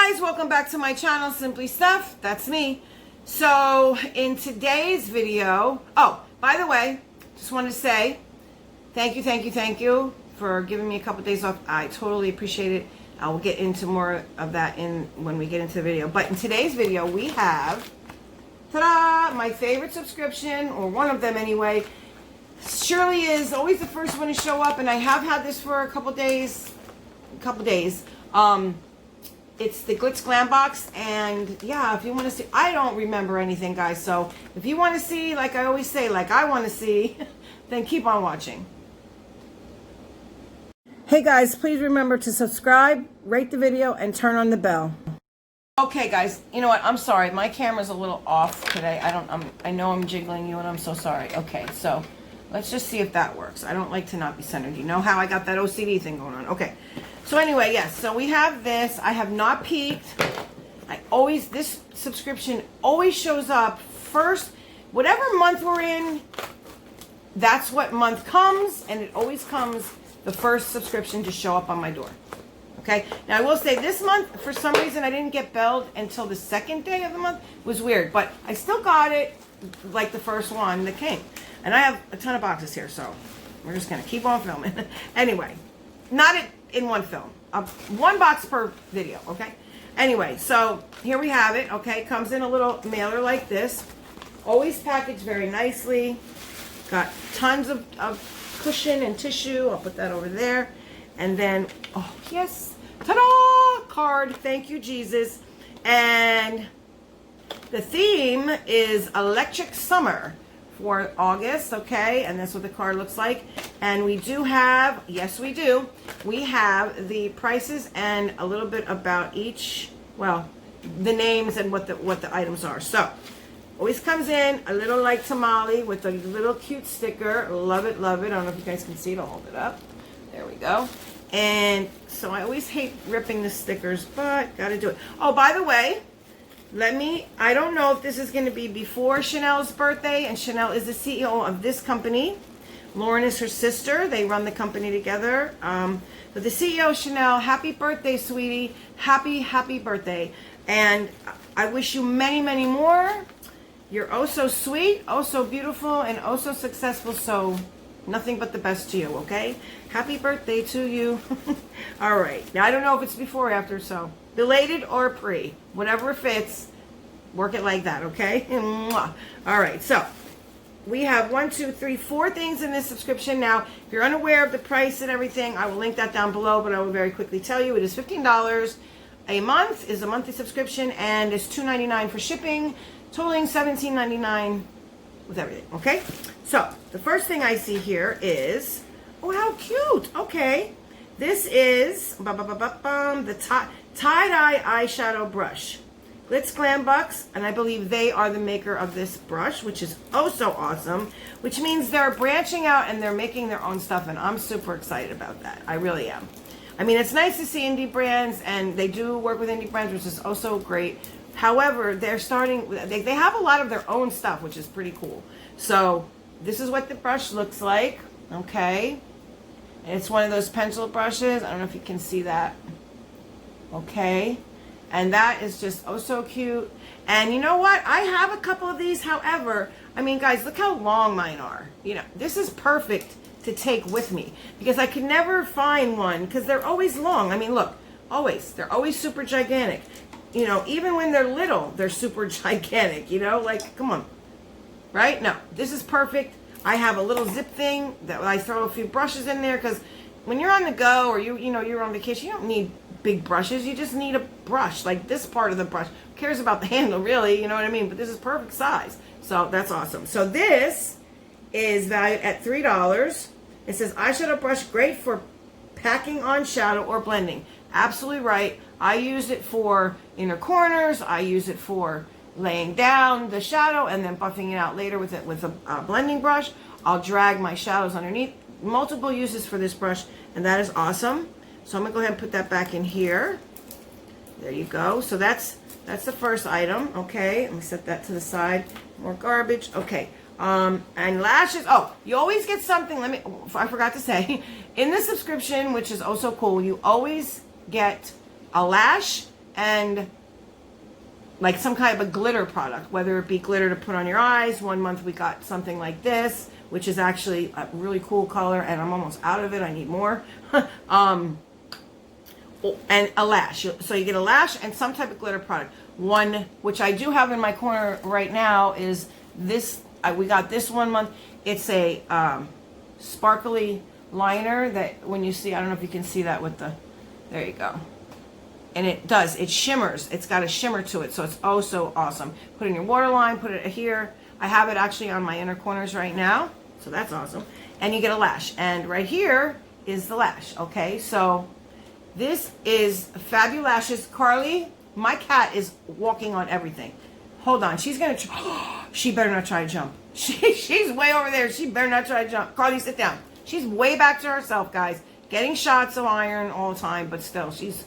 guys, welcome back to my channel, Simply Steph. That's me. So in today's video, oh, by the way, just wanted to say thank you for giving me a couple days off. I totally appreciate it. I will get into more of that when we get into the video. But in today's video, we have, ta-da, my favorite subscription, or one of them anyway. Shirley is always the first one to show up, and I have had this for a couple days. It's the GlitzGlamBox, and yeah, if you want to see, I don't remember anything, guys, so if you want to see, like I always say, like I want to see, then keep on watching. Hey guys, please remember to subscribe, rate the video, and turn on the bell. Okay guys, you know what, I'm sorry, my camera's a little off today. I know I'm jiggling you, and I'm so sorry. Okay, so let's just see if that works. I don't like to not be centered. You know how I got that OCD thing going on. Okay. So anyway, yes. So we have this. I have not peeked. This subscription always shows up first. Whatever month we're in, that's what month comes. And it always comes the first subscription to show up on my door. Okay. Now I will say this month, for some reason, I didn't get billed until the second day of the month. It was weird. But I still got it like the first one that came. And I have a ton of boxes here, so we're just going to keep on filming. Anyway, not in one film. One box per video, okay? Anyway, so here we have it, okay? Comes in a little mailer like this. Always packaged very nicely. Got tons of cushion and tissue. I'll put that over there. And then, oh, yes. Ta-da! Card. Thank you, Jesus. And the theme is Electric Summer for August, okay? And that's what the card looks like. And we do have, yes we do, we have the prices and a little bit about each, well, the names and what the items are. So, always comes in a little like tamale with a little cute sticker. Love it, love it. I don't know if you guys can see it. I'll hold it up. There we go. And so I always hate ripping the stickers, but gotta do it. Oh, by the way, I don't know if this is going to be before Chanel's birthday, and Chanel is the CEO of this company. Lauren is her sister. They run the company together. But the CEO, Chanel, happy birthday, sweetie. Happy birthday. And I wish you many, many more. You're oh so sweet, oh so beautiful, and oh so successful. So nothing but the best to you, okay? Happy birthday to you. All right. Now, I don't know if it's before or after, so belated or pre, whatever fits, work it like that, okay? All right, so we have 4 things in this subscription. Now, if you're unaware of the price and everything, I will link that down below, but I will very quickly tell you it is $15 a month, is a monthly subscription, and it's $2.99 for shipping, totaling $17.99 with everything, okay? So, the first thing I see here is, oh, how cute, okay. This is the tie-dye eyeshadow brush. GlitzGlamBox, and I believe they are the maker of this brush, which is oh so awesome, which means they're branching out and they're making their own stuff, and I'm super excited about that. I really am. I mean, it's nice to see indie brands, and they do work with indie brands, which is also great. However, they have a lot of their own stuff, which is pretty cool. So this is what the brush looks like, okay? And it's one of those pencil brushes. I don't know if you can see that. Okay. And that is just oh so cute. And you know what? I have a couple of these. However, I mean, guys, look how long mine are. You know, this is perfect to take with me because I can never find one because they're always long. I mean, look, always. They're always super gigantic. You know, even when they're little, they're super gigantic. You know, like, come on. Right? No, this is perfect. I have a little zip thing that I throw a few brushes in there because when you're on the go or you're on vacation, you don't need big brushes. You just need a brush, like this part of the brush. Who cares about the handle, really? You know what I mean? But this is perfect size. So that's awesome. So this is valued at $3. It says eyeshadow brush, great for packing on shadow or blending. Absolutely right. I use it for inner corners. I use it for laying down the shadow and then buffing it out later with a blending brush. I'll drag my shadows underneath. Multiple uses for this brush, and that is awesome. So I'm gonna go ahead and put that back in here. There you go. So that's the first item. Okay, let me set that to the side. More garbage. Okay. And lashes. Oh, you always get something. I forgot to say, in the subscription, which is also cool, you always get a lash and like some kind of a glitter product, whether it be glitter to put on your eyes. 1 month we got something like this, which is actually a really cool color, and I'm almost out of it. I need more. And a lash. So you get a lash and some type of glitter product. One, which I do have in my corner right now, is this. We got this 1 month. It's a sparkly liner that when you see, I don't know if you can see that with the, there you go. And it shimmers. It's got a shimmer to it, so it's oh so awesome. Put it in your waterline, put it here. I have it actually on my inner corners right now, so that's awesome. And you get a lash, and right here is the lash, okay? So this is Fabulashes. Carly, my cat is walking on everything. Hold on, she's gonna try. She better not try to jump. She's way over there. She better not try to jump. Carly, sit down. She's way back to herself, guys. Getting shots of iron all the time, but still, she's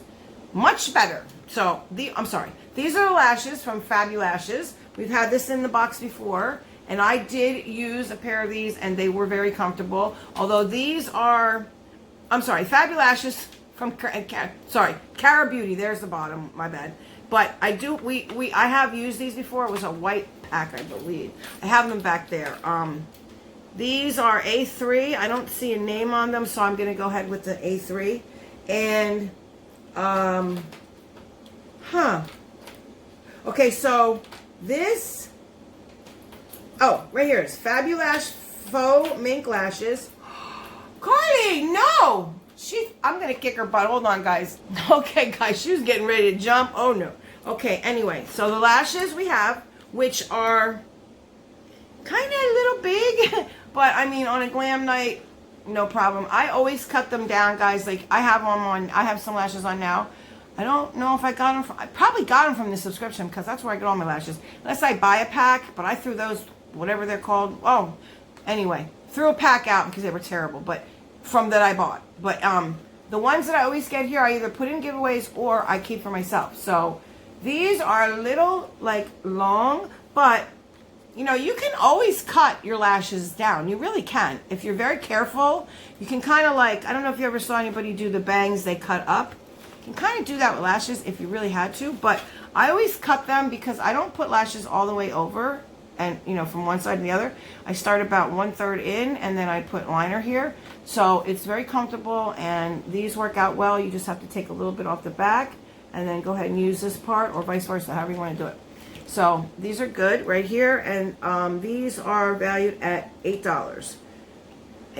much better. So, I'm sorry. These are the lashes from Fabulashes. We've had this in the box before, and I did use a pair of these, and they were very comfortable. Although these are, I'm sorry, Fabulashes from, Cara Beauty. There's the bottom. My bad. But I do, I have used these before. It was a white pack, I believe. I have them back there. These are A3. I don't see a name on them, so I'm going to go ahead with the A3. And, okay, so this, right here is Fabulash Faux Mink Lashes. Carly, no! I'm going to kick her butt. Hold on, guys. Okay, guys, she was getting ready to jump. Oh, no. Okay, anyway, so the lashes we have, which are kind of a little big, but I mean, on a glam night, no problem. I always cut them down, guys. Like, I have some lashes on now. I don't know if I got them from, I probably got them from the subscription, because that's where I get all my lashes. Unless I buy a pack, but I threw those, whatever they're called. Oh, anyway, threw a pack out because they were terrible, but from that I bought. But the ones that I always get here, I either put in giveaways or I keep for myself. So these are a little, like, long, but you know, you can always cut your lashes down. You really can. If you're very careful, you can kind of like, I don't know if you ever saw anybody do the bangs they cut up. You can kind of do that with lashes if you really had to, but I always cut them because I don't put lashes all the way over and, you know, from one side to the other. I start about 1/3 in, and then I put liner here. So it's very comfortable, and these work out well. You just have to take a little bit off the back and then go ahead and use this part, or vice versa, however you want to do it. So these are good right here, and these are valued at $8.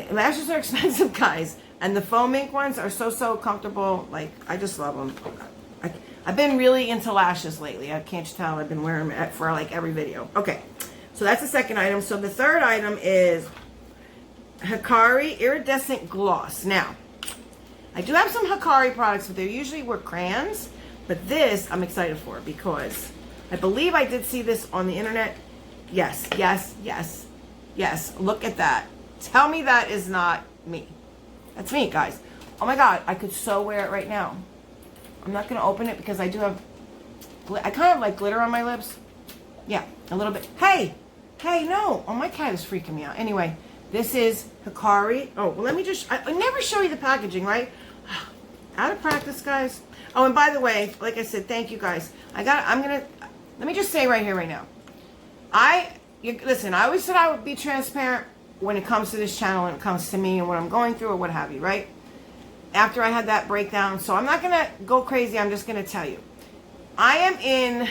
Lashes are expensive, guys, and the faux mink ones are so comfortable. Like, I just love them. I've been really into lashes lately. I can't tell. I've been wearing them for like every video. Okay, so that's the second item. So the third item is Hikari Iridescent Gloss. Now, I do have some Hikari products, but they usually were crayons, but this I'm excited for because I believe I did see this on the internet. Yes. Look at that. Tell me that is not me. That's me, guys. Oh my God, I could so wear it right now. I'm not going to open it because I do have, I kind of like glitter on my lips. Yeah, a little bit. Hey, no. Oh, my cat is freaking me out. Anyway, this is Hikari. Oh, well, let me just, I never show you the packaging, right? Out of practice, guys. Oh, and by the way, like I said, thank you, guys. Let me just say right here, right now. Listen, I always said I would be transparent when it comes to this channel, when it comes to me and what I'm going through or what have you, right? After I had that breakdown. So I'm not going to go crazy. I'm just going to tell you. I am in,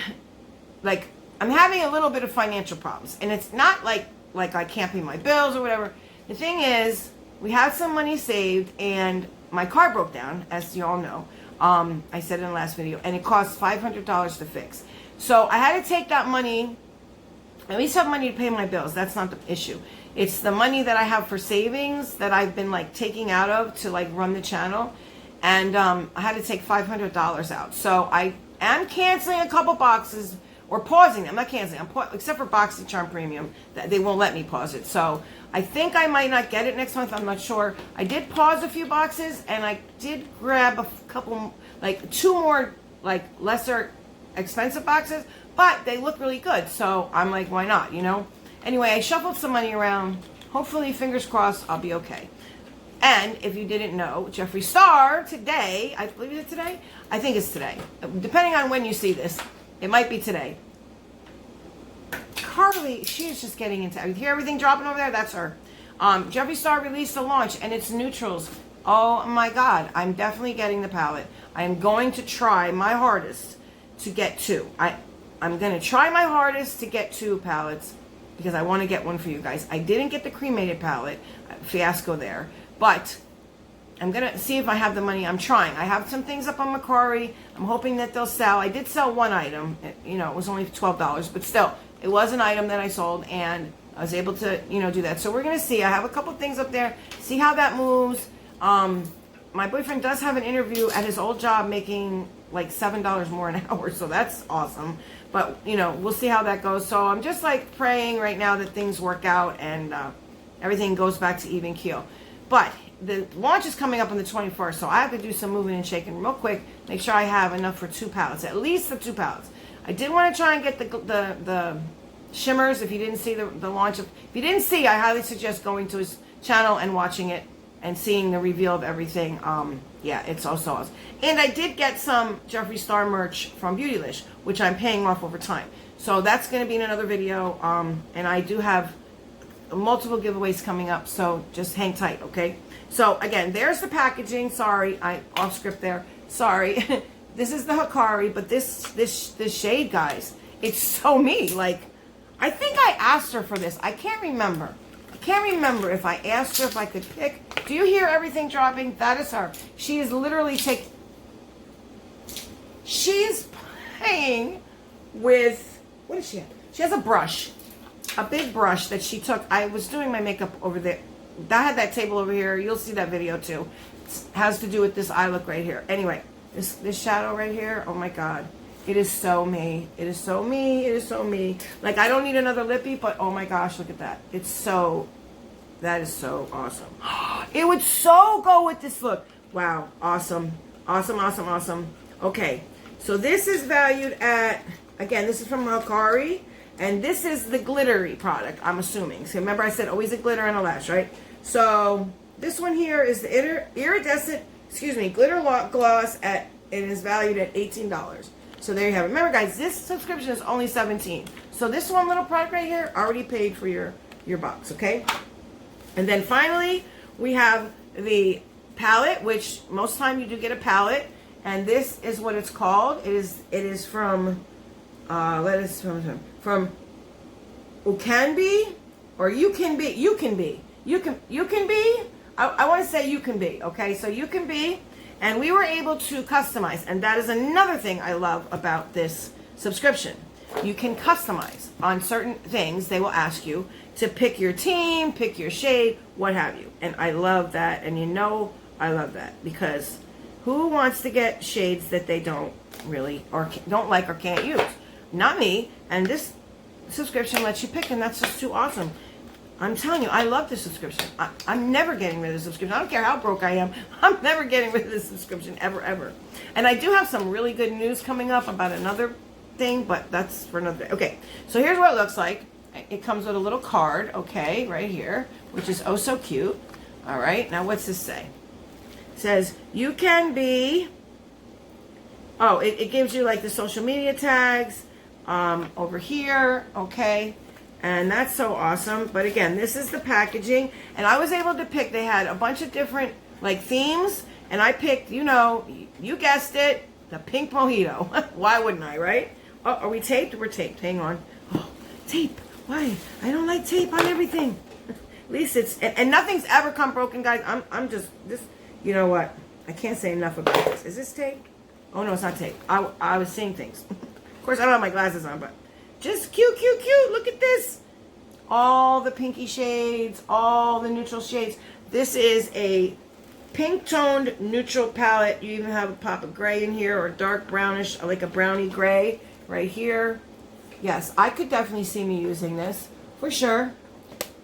like, I'm having a little bit of financial problems. And it's not like I can't pay my bills or whatever. The thing is, we had some money saved and my car broke down, as you all know. I said in the last video. And it cost $500 to fix. So I had to take that money. I at least have money to pay my bills. That's not the issue. It's the money that I have for savings that I've been like taking out of to like run the channel. And I had to take $500 out. So I am canceling a couple boxes or pausing them. I'm not canceling. Except for BoxyCharm Premium. They won't let me pause it. So I think I might not get it next month. I'm not sure. I did pause a few boxes and I did grab a couple, like 2 more like lesser expensive boxes, but they look really good, so I'm like, why not, you know? Anyway, I shuffled some money around. Hopefully, fingers crossed, I'll be okay. And if you didn't know, Jeffree Star today, I believe it's today? I think it's today. Depending on when you see this, it might be today. Carly, she is just getting into, you hear everything dropping over there? That's her. Jeffree Star released a launch and it's neutrals. Oh my God, I'm definitely getting the palette. I am going to try my hardest to get 2. I'm going to try my hardest to get 2 palettes because I want to get one for you guys. I didn't get the cremated palette, fiasco there, but I'm going to see if I have the money. I'm trying. I have some things up on Hikari. I'm hoping that they'll sell. I did sell one item. You know, it was only $12, but still, it was an item that I sold, and I was able to, you know, do that. So we're going to see. I have a couple things up there. See how that moves. My boyfriend does have an interview at his old job making like $7 more an hour, so that's awesome. But, you know, we'll see how that goes. So I'm just like praying right now that things work out and everything goes back to even keel. But the launch is coming up on the 21st, so I have to do some moving and shaking real quick. Make sure I have enough for 2 palettes, at least the 2 palettes. I did want to try and get the shimmers. If you didn't see the launch, if you didn't see, I highly suggest going to his channel and watching it and seeing the reveal of everything. Yeah, it's also awesome. And I did get some Jeffree Star merch from Beautylish, which I'm paying off over time. So that's going to be in another video. And I do have multiple giveaways coming up, so just hang tight, okay? So again, there's the packaging. Sorry, I off script there. Sorry. This is the Hikari, but this shade, guys, it's so me. Like, I think I asked her for this. I can't remember. I can't remember if I asked her if I could pick. Do you hear everything dropping? That is her. She is literally taking. She's playing with, what is she? She has a brush, a big brush that she took. I was doing my makeup over there. I had that table over here. You'll see that video too. It has to do with this eye look right here. Anyway, this shadow right here. Oh my God. It is so me. It is so me. It is so me. Like, I don't need another lippy, but oh my gosh, look at that. It's so, that is so awesome. It would so go with this look. Wow. Awesome. Awesome, awesome, awesome. Okay. So this is valued at, again, this is from Hikari, and this is the glittery product, I'm assuming. So remember I said always a glitter and a lash, right? So this one here is the Iridescent, glitter gloss at, it is valued at $18. So there you have it. Remember, guys, this subscription is only $17. So this one little product right here already paid for your box, okay? And then finally, we have the palette, which most time you do get a palette, and this is what it's called. It is from from Ucanby, or you can be. I want to say you can be. Okay, so you can be. And we were able to customize, and that is another thing I love about this subscription. You can customize on certain things. They will ask you to pick your team, pick your shade, what have you. And I love that, and you know I love that, because who wants to get shades that they don't really, or don't like, or can't use? Not me. And this subscription lets you pick, and that's just too awesome. I'm telling you, I love this subscription. I'm never getting rid of the subscription. I don't care how broke I am. I'm never getting rid of this subscription, ever, ever. And I do have some really good news coming up about another thing, but that's for another day. Okay, so here's what it looks like. It comes with a little card, okay, right here, which is oh so cute. All right, now what's this say? It says, you can be, oh, it gives you like the social media tags over here, okay. And that's so awesome. But again, this is the packaging. And I was able to pick, they had a bunch of different like themes. And I picked, you know, you guessed it, the pink mojito. Why wouldn't I, right? Oh, are we taped? We're taped. Hang on. Oh, tape. Why? I don't like tape on everything. At least it's, and nothing's ever come broken, guys. I'm just, this, you know what? I can't say enough about this. Is this tape? Oh, no, it's not tape. I was seeing things. Of course, I don't have my glasses on, but just cute, cute, cute. Look at this. All the pinky shades, all the neutral shades. This is a pink toned neutral palette. You even have a pop of gray in here, or dark brownish, like a brownie gray right here. Yes, I could definitely see me using this for sure.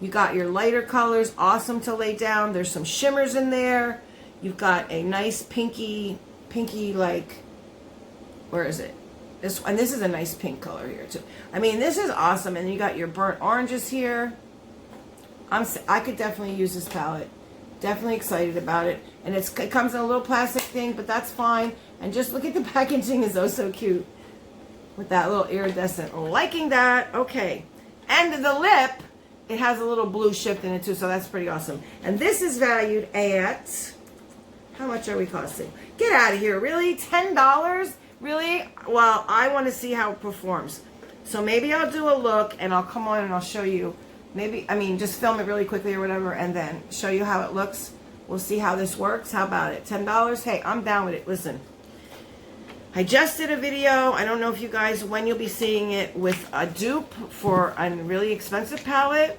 You got your lighter colors, awesome to lay down. There's some shimmers in there. You've got a nice pinky like, where is it? And this is a nice pink color here too. I mean, this is awesome. And you got your burnt oranges here. I could definitely use this palette Definitely excited about it. And it comes in a little plastic thing, but that's fine. And just look at the packaging, is so cute. With that little iridescent. Liking that. Okay. And the lip, it has a little blue shift in it too, so that's pretty awesome. And this is valued at, how much are we costing? Get out of here, really? $10? Really? Well, I want to see how it performs. So maybe I'll do a look and I'll come on and I'll show you. Maybe, I mean, just film it really quickly or whatever and then show you how it looks. We'll see how this works. How about it? $10? Hey, I'm down with it. Listen. I just did a video. I don't know if you guys, when you'll be seeing it, with a dupe for a really expensive palette.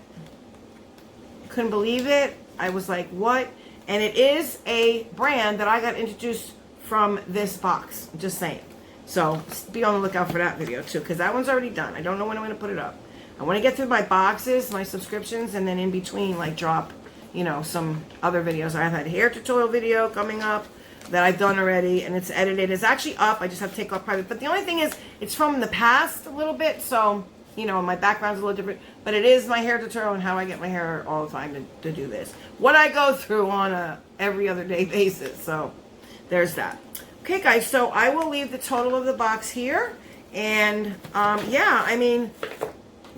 Couldn't believe it. I was like, what? And it is a brand that I got introduced from this box. Just saying. So be on the lookout for that video too, because that one's already done. I don't know when I'm going to put it up. I want to get through my boxes, my subscriptions, and then in between, like, drop, you know, some other videos. I have had a hair tutorial video coming up that I've done already, and it's edited. It's actually up. I just have to take off private. But the only thing is, it's from the past a little bit, so, you know, my background's a little different. But it is my hair tutorial and how I get my hair all the time to do this. What I go through on a every other day basis. So there's that. Okay, guys, so I will leave the total of the box here. And, yeah, I mean,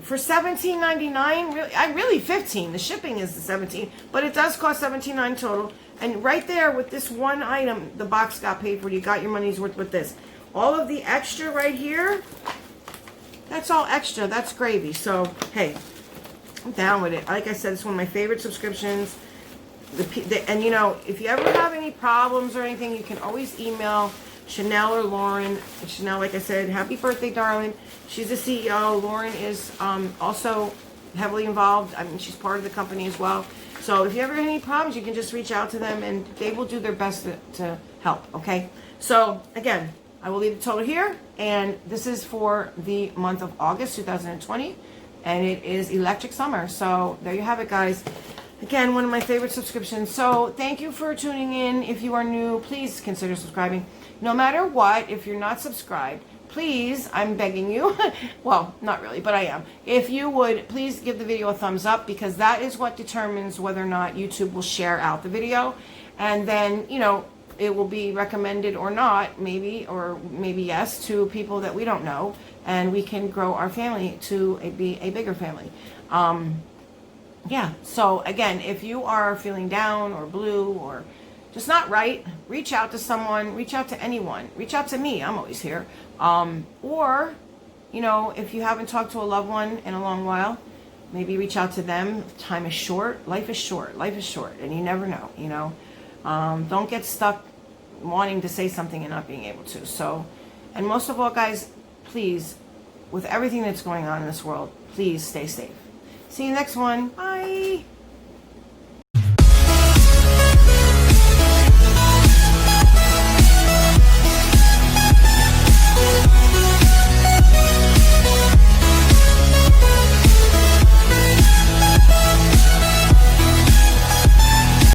for $17.99, really $15. The shipping is the $17, but it does cost $17.99 total. And right there with this one item, the box got paid for. You got your money's worth with this. All of the extra right here, that's all extra. That's gravy. So, hey, I'm down with it. Like I said, it's one of my favorite subscriptions. And, you know, if you ever have any problems or anything, you can always email Chanel or Lauren. Chanel, like I said, happy birthday, darling. She's the CEO. Lauren is also heavily involved. I mean, she's part of the company as well. So if you ever have any problems, you can just reach out to them and they will do their best to help, okay? So, again, I will leave the total here. And this is for the month of August 2020. And it is Electric Summer. So there you have it, guys. Again, one of my favorite subscriptions. So thank you for tuning in. If you are new, please consider subscribing. No matter what, if you're not subscribed, please, I'm begging you, well, not really, but I am. If you would, please give the video a thumbs up, because that is what determines whether or not YouTube will share out the video. And then, you know, it will be recommended or not, maybe, or maybe yes, to people that we don't know. And we can grow our family to be a bigger family. Yeah, so again, if you are feeling down or blue or just not right, reach out to someone, reach out to anyone, reach out to me, I'm always here. Or, you know, if you haven't talked to a loved one in a long while, maybe reach out to them. Time is short, life is short, and you never know, you know. Don't get stuck wanting to say something and not being able to. So, and most of all, guys, please, with everything that's going on in this world, please stay safe. See you next one. Bye.